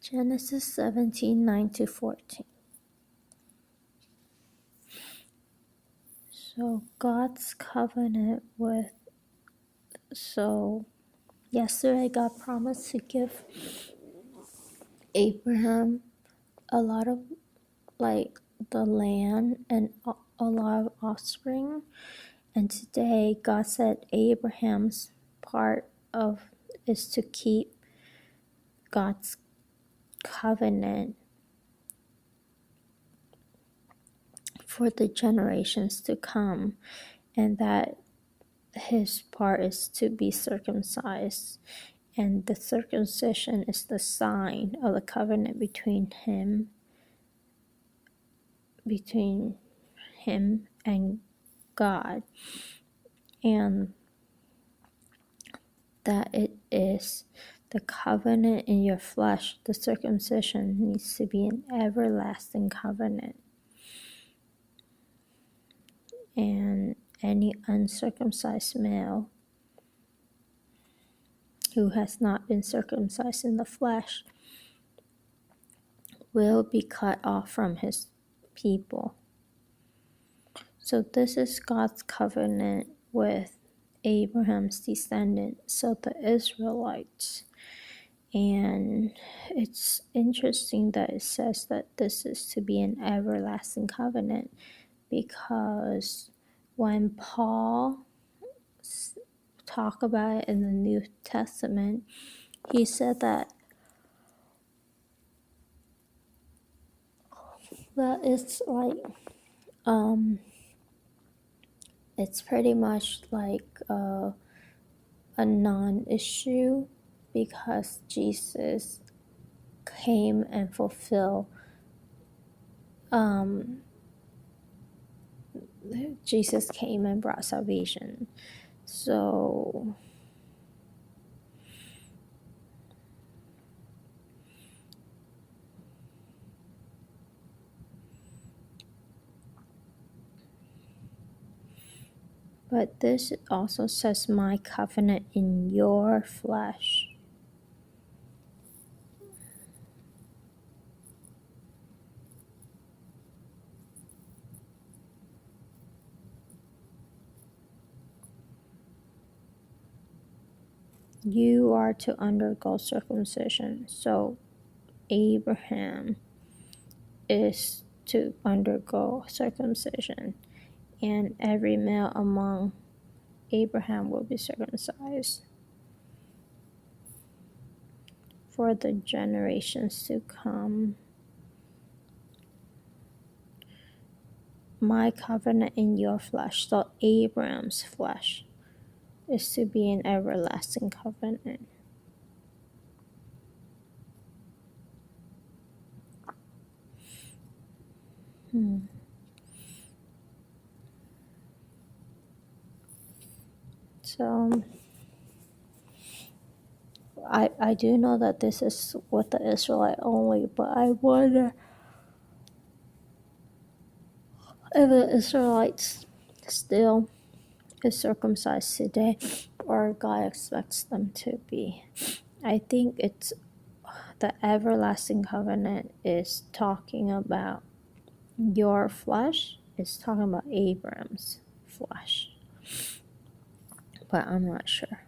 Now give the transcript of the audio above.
Genesis 17:9-14. So God's covenant with, yesterday God promised to give Abraham a lot of the land and a lot of offspring. And today God said Abraham's part of is to keep God's covenant for the generations to come, and that his part is to be circumcised, and the circumcision is the sign of the covenant between him and God, and that it is the covenant in your flesh. The circumcision needs to be an everlasting covenant, and any uncircumcised male who has not been circumcised in the flesh will be cut off from his people. So this is God's covenant with Abraham's descendants, so the Israelites. And it's interesting that it says that this is to be an everlasting covenant, because when Paul talked about it in the New Testament, he said that it's it's pretty much like a non-issue, because Jesus came and fulfilled Jesus came and brought salvation. So but this also says my covenant in your flesh. You are to undergo circumcision. So Abraham is to undergo circumcision, and every male among Abraham will be circumcised for the generations to come. My covenant in your flesh, so Abraham's flesh, is to be an everlasting covenant. So I do know that this is with the Israelite only, but I wonder if the Israelites still is circumcised today, or God expects them to be. I think it's the everlasting covenant is talking about your flesh, it's talking about Abraham's flesh, but I'm not sure.